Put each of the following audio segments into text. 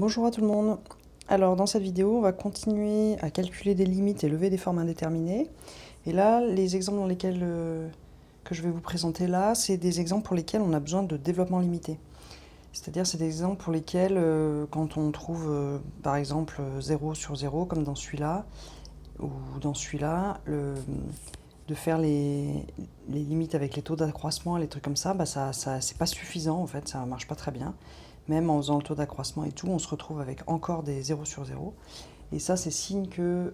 Bonjour à tout le monde. Alors dans cette vidéo, on va continuer à calculer des limites et lever des formes indéterminées. Et là, les exemples dans lesquels que je vais vous présenter là, c'est des exemples pour lesquels on a besoin de développement limité. C'est-à-dire c'est des exemples pour lesquels quand on trouve par exemple 0 sur 0 comme dans celui-là, ou dans celui-là, de faire les limites avec les taux d'accroissement, les trucs comme ça, c'est pas suffisant en fait, ça marche pas très bien. Même en faisant le taux d'accroissement et tout, on se retrouve avec encore des 0 sur 0. Et ça, c'est signe que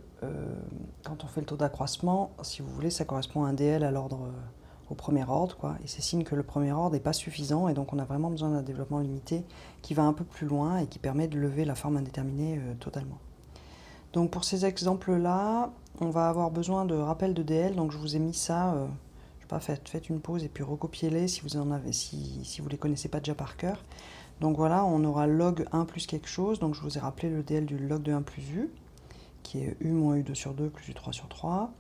quand on fait le taux d'accroissement, si vous voulez, ça correspond à un DL à l'ordre, au premier ordre, quoi. Et c'est signe que le premier ordre n'est pas suffisant, et donc on a vraiment besoin d'un développement limité qui va un peu plus loin et qui permet de lever la forme indéterminée totalement. Donc pour ces exemples-là, on va avoir besoin de rappel de DL, donc je vous ai mis ça, je sais pas, faites une pause et puis recopiez-les si vous en avez, si vous les connaissez pas déjà par cœur. Donc voilà, on aura log 1 plus quelque chose, donc je vous ai rappelé le DL du log de 1 plus u, qui est u moins u2 sur 2 plus u3 sur 3.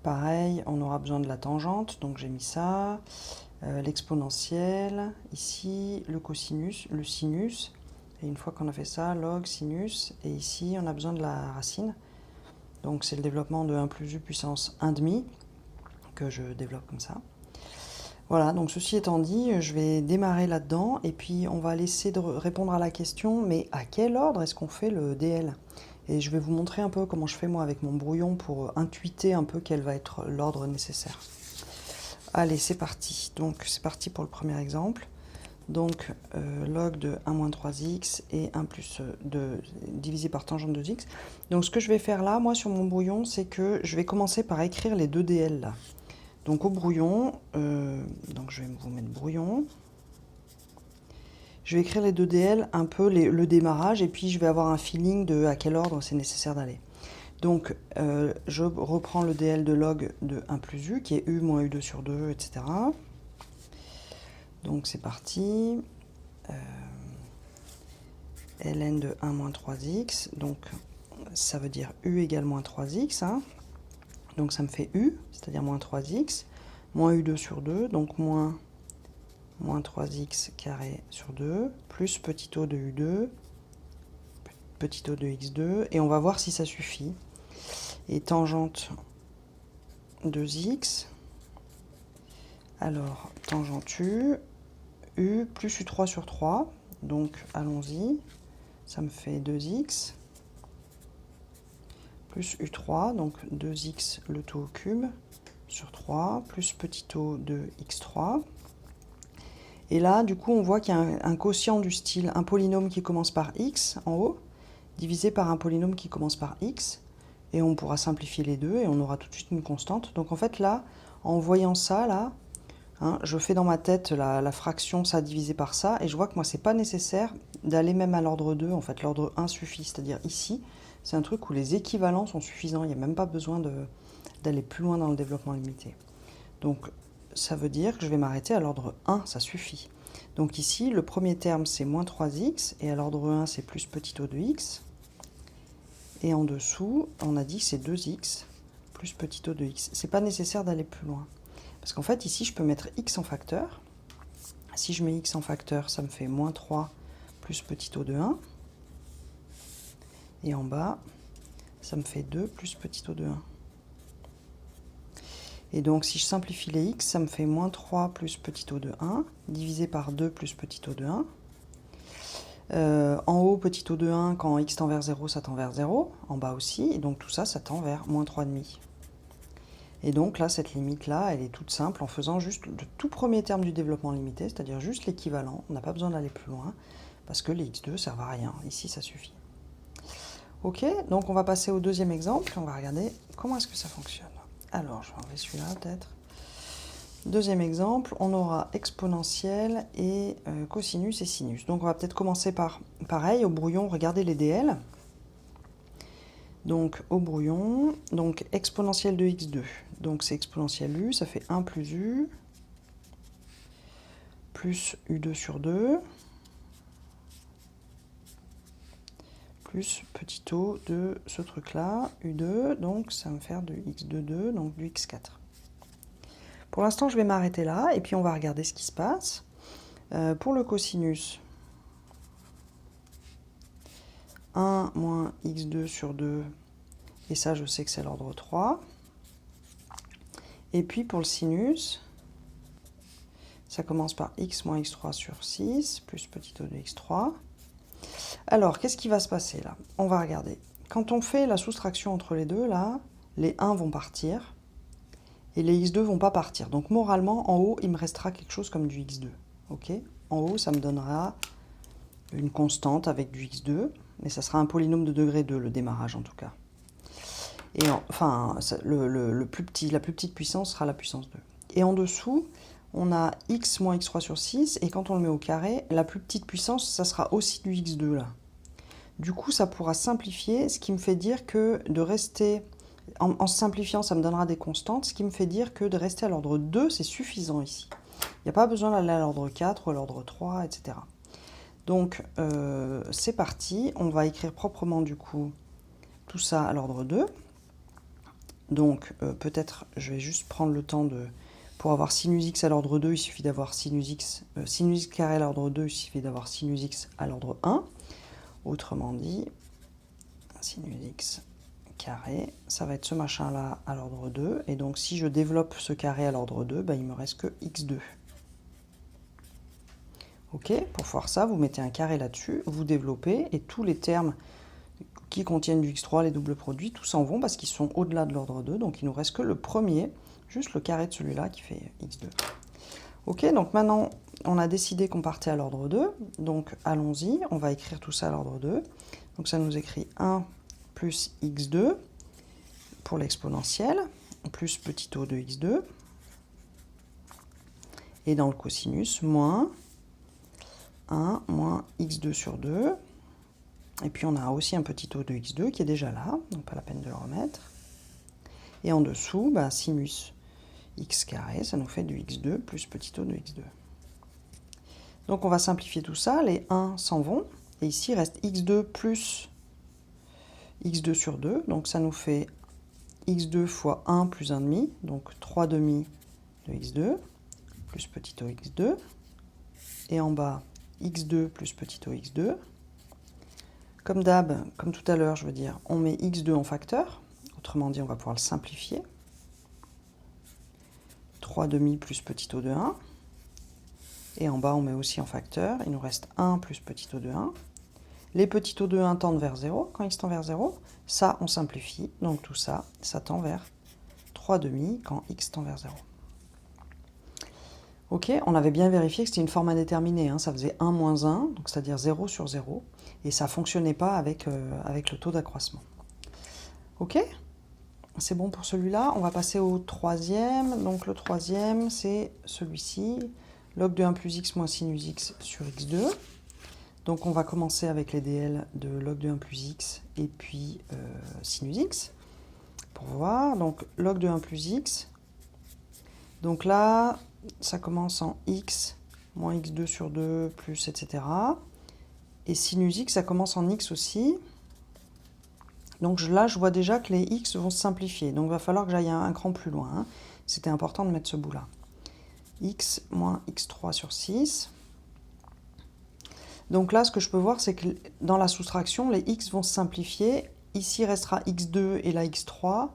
Pareil, on aura besoin de la tangente, donc j'ai mis ça, l'exponentielle, ici le cosinus, le sinus, et une fois qu'on a fait ça, log, sinus, et ici on a besoin de la racine, donc c'est le développement de 1 plus u puissance 1,5 que je développe comme ça. Voilà, donc ceci étant dit, je vais démarrer là-dedans et puis on va laisser de répondre à la question, mais à quel ordre est-ce qu'on fait le DL? Et je vais vous montrer un peu comment je fais moi avec mon brouillon pour intuiter un peu quel va être l'ordre nécessaire. Allez, c'est parti. Donc c'est parti pour le premier exemple. Donc log de 1 moins 3x et 1 plus 2 divisé par tangente de x. Donc ce que je vais faire là, moi sur mon brouillon, c'est que je vais commencer par écrire les deux DL là. Donc au brouillon, donc je vais vous mettre brouillon. Je vais écrire les deux DL, un peu le démarrage, et puis je vais avoir un feeling de à quel ordre c'est nécessaire d'aller. Donc je reprends le DL de log de 1 plus u, qui est u moins u2 sur 2, etc. Donc c'est parti. Ln de 1 moins 3x, donc ça veut dire u égale moins 3x, hein. Donc ça me fait u, c'est-à-dire moins 3x, moins u2 sur 2, donc moins 3x carré sur 2, plus petit o de u2, petit o de x2, et on va voir si ça suffit. Et tangente 2x, alors tangente u plus u3 sur 3, donc allons-y, ça me fait 2x, plus u3, donc 2x le tout au cube, sur 3, plus petit o de x3. Et là, du coup, on voit qu'il y a un quotient du style un polynôme qui commence par x en haut, divisé par un polynôme qui commence par x, et on pourra simplifier les deux, et on aura tout de suite une constante. Donc en fait, là, en voyant ça, là, hein, je fais dans ma tête la fraction ça divisé par ça, et je vois que moi, c'est pas nécessaire d'aller même à l'ordre 2, en fait, l'ordre 1 suffit, c'est-à-dire ici, c'est un truc où les équivalents sont suffisants, il n'y a même pas besoin d'aller plus loin dans le développement limité. Donc, ça veut dire que je vais m'arrêter à l'ordre 1, ça suffit. Donc ici, le premier terme, c'est moins 3x, et à l'ordre 1, c'est plus petit o de x. Et en dessous, on a dit que c'est 2x plus petit o de x. C'est pas nécessaire d'aller plus loin. Parce qu'en fait, ici, je peux mettre x en facteur. Si je mets x en facteur, ça me fait moins 3 plus petit o de 1. Et en bas, ça me fait 2 plus petit o de 1. Et donc, si je simplifie les x, ça me fait moins 3 plus petit o de 1, divisé par 2 plus petit o de 1. En haut, petit o de 1, quand x tend vers 0, ça tend vers 0. En bas aussi, et donc tout ça, ça tend vers moins 3,5. Et donc là, cette limite-là, elle est toute simple en faisant juste le tout premier terme du développement limité, c'est-à-dire juste l'équivalent. On n'a pas besoin d'aller plus loin, parce que les x2 ne servent à rien. Ici, ça suffit. Ok, donc on va passer au deuxième exemple, on va regarder comment est-ce que ça fonctionne. Alors, je vais enlever celui-là peut-être. Deuxième exemple, on aura exponentielle et cosinus et sinus. Donc on va peut-être commencer par, pareil, au brouillon, regardez les DL. Donc au brouillon, donc exponentielle de x2. Donc c'est exponentielle u, ça fait 1 plus u, plus u2 sur 2, plus petit o de ce truc-là, u2, donc ça va me faire de x2,2, donc du x4. Pour l'instant, je vais m'arrêter là, et puis on va regarder ce qui se passe. Pour le cosinus, 1 moins x2 sur 2, et ça je sais que c'est l'ordre 3. Et puis pour le sinus, ça commence par x moins x3 sur 6, plus petit o de x3. Alors, qu'est-ce qui va se passer là? On va regarder. Quand on fait la soustraction entre les deux, là, les 1 vont partir, et les x2 vont pas partir. Donc moralement, en haut, il me restera quelque chose comme du x2. Ok? En haut, ça me donnera une constante avec du x2, mais ça sera un polynôme de degré 2, le démarrage en tout cas. Et enfin, la plus petite puissance sera la puissance 2. Et en dessous, on a x moins x3 sur 6, et quand on le met au carré, la plus petite puissance, ça sera aussi du x2 là. Du coup, ça pourra simplifier, ce qui me fait dire que de rester, en simplifiant, ça me donnera des constantes, ce qui me fait dire que de rester à l'ordre 2, c'est suffisant ici. Il n'y a pas besoin d'aller à l'ordre 4 ou à l'ordre 3, etc. Donc, c'est parti, on va écrire proprement du coup tout ça à l'ordre 2. Donc, peut-être, je vais juste prendre le temps de... Pour avoir sinus x à l'ordre 2, il suffit d'avoir sinus x carré à l'ordre 2, il suffit d'avoir sinus x à l'ordre 1. Autrement dit, sinus x carré, ça va être ce machin-là à l'ordre 2. Et donc, si je développe ce carré à l'ordre 2, ben, il me reste que x2. Ok, pour faire ça, vous mettez un carré là-dessus, vous développez, et tous les termes qui contiennent du x3, les doubles produits, tous s'en vont parce qu'ils sont au-delà de l'ordre 2. Donc, il nous reste que le premier, juste le carré de celui-là qui fait x2. Ok, donc maintenant, on a décidé qu'on partait à l'ordre 2. Donc, allons-y, on va écrire tout ça à l'ordre 2. Donc, ça nous écrit 1 plus x2 pour l'exponentielle, plus petit o de x2. Et dans le cosinus, moins 1 moins x2 sur 2. Et puis, on a aussi un petit o de x2 qui est déjà là, donc pas la peine de le remettre. Et en dessous, bah, sinus x carré, ça nous fait du x2 plus petit o de x2. Donc on va simplifier tout ça, les 1 s'en vont, et ici il reste x2 plus x2 sur 2, donc ça nous fait x2 fois 1 plus 1,5, donc 3 demi de x2, plus petit o x2, et en bas x2 plus petit o x2. Comme d'hab, comme tout à l'heure, je veux dire, on met x2 en facteur, autrement dit on va pouvoir le simplifier. 3 demi plus petit o de 1. Et en bas, on met aussi en facteur. Il nous reste 1 plus petit o de 1. Les petits o de 1 tendent vers 0. Quand x tend vers 0, ça, on simplifie. Donc tout ça, ça tend vers 3 demi quand x tend vers 0. Ok, on avait bien vérifié que c'était une forme indéterminée. Hein. Ça faisait 1 moins 1, donc c'est-à-dire 0 sur 0. Et ça ne fonctionnait pas avec le taux d'accroissement. Ok ? C'est bon pour celui-là. On va passer au troisième. Donc le troisième, c'est celui-ci. Log de 1 plus x moins sinus x sur x2. Donc on va commencer avec les dl de log de 1 plus x et puis sinus x. Pour voir, donc log de 1 plus x. Donc là, ça commence en x moins x2 sur 2 plus etc. Et sinus x, ça commence en x aussi. Donc là, je vois déjà que les x vont se simplifier. Donc il va falloir que j'aille un cran plus loin. Hein. C'était important de mettre ce bout-là. X moins x3 sur 6. Donc là, ce que je peux voir, c'est que dans la soustraction, les x vont se simplifier. Ici, il restera x2 et là x3.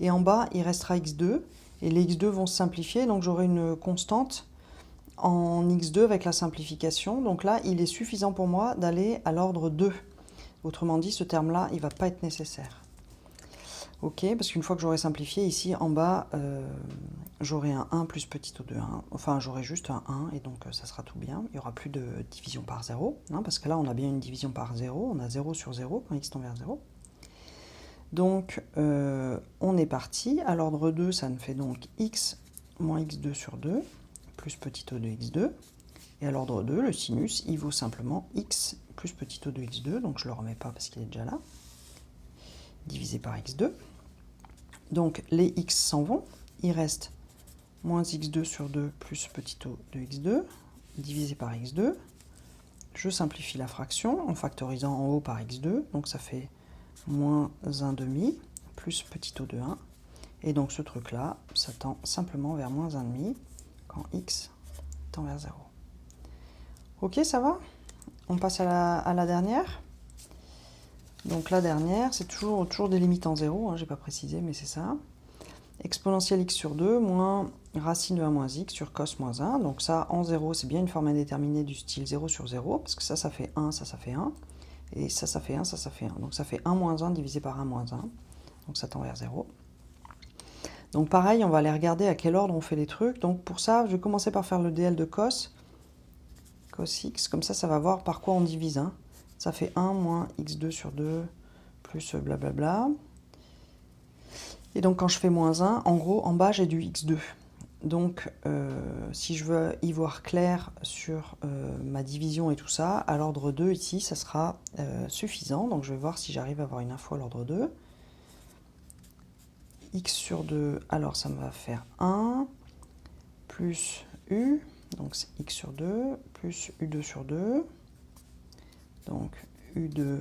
Et en bas, il restera x2. Et les x2 vont se simplifier. Donc j'aurai une constante en x2 avec la simplification. Donc là, il est suffisant pour moi d'aller à l'ordre 2. Autrement dit, ce terme-là, il ne va pas être nécessaire. Ok, parce qu'une fois que j'aurai simplifié, ici, en bas, j'aurai un 1 plus petit o de 1. Enfin, j'aurai juste un 1, et donc ça sera tout bien. Il n'y aura plus de division par 0, hein, parce que là, on a bien une division par 0. On a 0 sur 0 quand x tend vers 0. Donc, on est parti. À l'ordre 2, ça nous fait donc x moins x2 sur 2, plus petit o de x2. Et à l'ordre 2, le sinus, il vaut simplement x plus petit o de x2, donc je ne le remets pas parce qu'il est déjà là, divisé par x2. Donc les x s'en vont, il reste moins x2 sur 2 plus petit o de x2, divisé par x2. Je simplifie la fraction en factorisant en haut par x2, donc ça fait moins 1,5 plus petit o de 1. Et donc ce truc-là, ça tend simplement vers moins 1,5 quand x tend vers 0. Ok, ça va ? On passe à la dernière. Donc la dernière, c'est toujours des limites en 0, hein, j'ai pas précisé, mais c'est ça. Exponentielle x sur 2 moins racine de 1 moins x sur cos moins 1. Donc ça, en 0, c'est bien une forme indéterminée du style 0 sur 0, parce que ça fait 1, ça fait 1. Et ça fait 1, ça fait 1. Donc ça fait 1 moins 1 divisé par 1 moins 1. Donc ça tend vers 0. Donc pareil, on va aller regarder à quel ordre on fait les trucs. Donc pour ça, je vais commencer par faire le DL de cos x. Comme ça va voir par quoi on divise. Hein. Ça fait 1 moins x2 sur 2 plus blablabla. Et donc quand je fais moins 1, en gros, en bas, j'ai du x2. Donc si je veux y voir clair sur ma division et tout ça, à l'ordre 2 ici, ça sera suffisant. Donc je vais voir si j'arrive à avoir une info à l'ordre 2. X sur 2, alors ça me va faire 1 plus U, donc c'est x sur 2, plus U2 sur 2, donc U2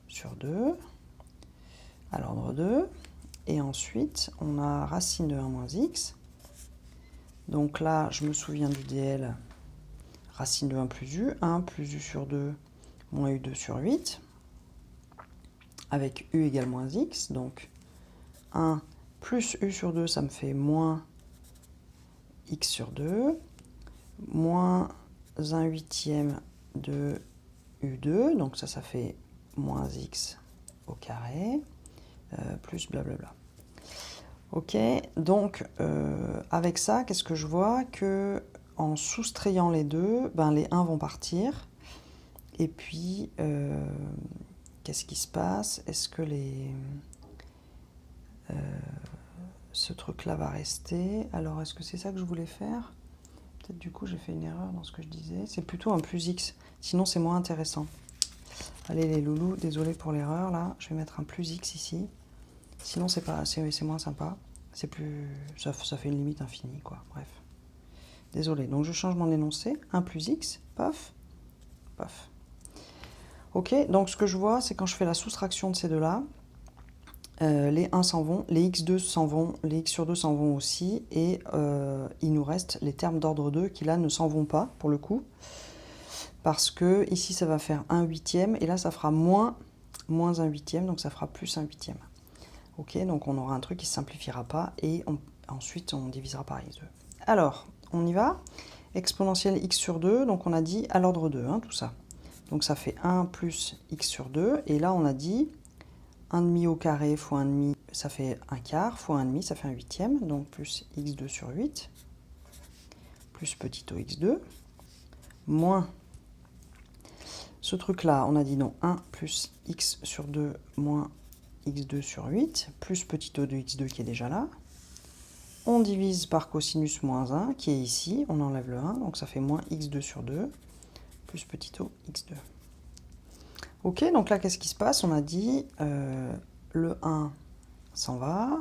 sur 2, à l'ordre 2. Et ensuite, on a racine de 1 moins x. Donc là, je me souviens du DL, racine de 1 plus U sur 2, moins U2 sur 8, avec U égale moins x, donc 1 plus U sur 2, ça me fait moins x sur 2, moins 1 huitième de U2, donc ça fait moins x au carré, plus blablabla. Ok, donc avec ça, qu'est-ce que je vois? Que en soustrayant les deux, ben, les 1 vont partir. Et puis, qu'est-ce qui se passe? Est-ce que ce truc-là va rester? Alors, est-ce que c'est ça que je voulais faire? Peut-être du coup, j'ai fait une erreur dans ce que je disais. C'est plutôt un plus x, sinon c'est moins intéressant. Allez les loulous, désolé pour l'erreur là. Je vais mettre un plus x ici. Sinon, c'est moins sympa. C'est plus, ça fait une limite infinie, quoi. Bref. Désolé. Donc, je change mon énoncé. 1 plus x, paf, paf. Ok, donc ce que je vois, c'est quand je fais la soustraction de ces deux-là, les 1 s'en vont, les x2 s'en vont, les x sur 2 s'en vont aussi, et il nous reste les termes d'ordre 2 qui, là, ne s'en vont pas, pour le coup, parce que ici, ça va faire 1 huitième, et là, ça fera moins 1 huitième, donc ça fera plus 1 huitième. Ok, donc on aura un truc qui ne se simplifiera pas et ensuite on divisera par x2. Alors, on y va. Exponentielle x sur 2, donc on a dit à l'ordre 2, hein, tout ça. Donc ça fait 1 plus x sur 2, et là on a dit 1,5 au carré fois 1,5, ça fait 1 quart, fois 1,5, ça fait 1 huitième, donc plus x2 sur 8, plus petit o x2, moins ce truc-là, on a dit non, 1 plus x sur 2 moins x2 sur 8, plus petit o de x2 qui est déjà là. On divise par cosinus moins 1, qui est ici, on enlève le 1, donc ça fait moins x2 sur 2, plus petit o x2. Ok, donc là, qu'est-ce qui se passe? On a dit, le 1 s'en va,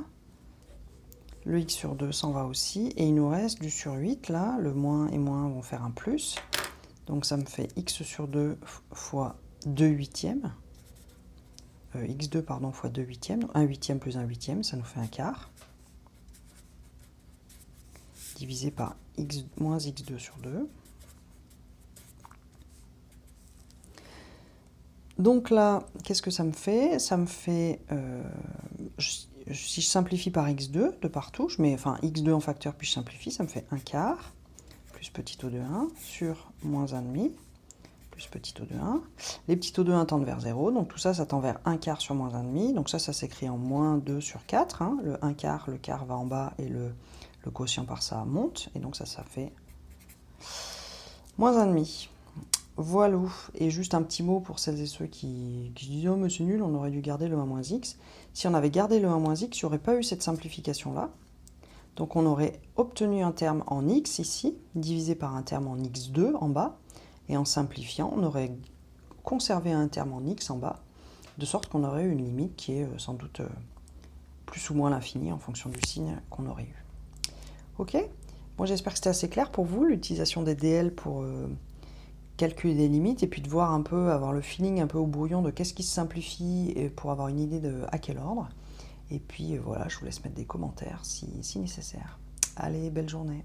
le x sur 2 s'en va aussi, et il nous reste du sur 8, là, le moins et moins vont faire un plus, donc ça me fait x sur 2 fois 2 huitièmes, x2 pardon, fois 2 huitièmes, 1 huitième plus 1 huitième, ça nous fait un quart, divisé par x moins x2 sur 2. Donc là, qu'est-ce que ça me fait? Ça me fait, si je simplifie par x2 de partout, je mets enfin x2 en facteur puis je simplifie, ça me fait 1 quart, plus petit o de 1 sur moins 1,5, plus petit o de 1. Les petits o de 1 tendent vers 0, donc tout ça, ça tend vers 1 quart sur moins 1,5. Donc ça s'écrit en moins 2 sur 4. Hein. Le 1 quart, le quart va en bas et le quotient par ça monte. Et donc ça fait moins 1,5. Voilà. Et juste un petit mot pour celles et ceux qui disent « Oh mais c'est nul, on aurait dû garder le 1 moins x ». Si on avait gardé le 1 moins x, il n'y aurait pas eu cette simplification-là. Donc on aurait obtenu un terme en x ici, divisé par un terme en x2 en bas. Et en simplifiant, on aurait conservé un terme en x en bas, de sorte qu'on aurait eu une limite qui est sans doute plus ou moins l'infini en fonction du signe qu'on aurait eu. Ok? Bon, j'espère que c'était assez clair pour vous, l'utilisation des DL pour calculer des limites, et puis de voir un peu, avoir le feeling un peu au brouillon de qu'est-ce qui se simplifie, et pour avoir une idée de à quel ordre. Et puis voilà, je vous laisse mettre des commentaires si nécessaire. Allez, belle journée.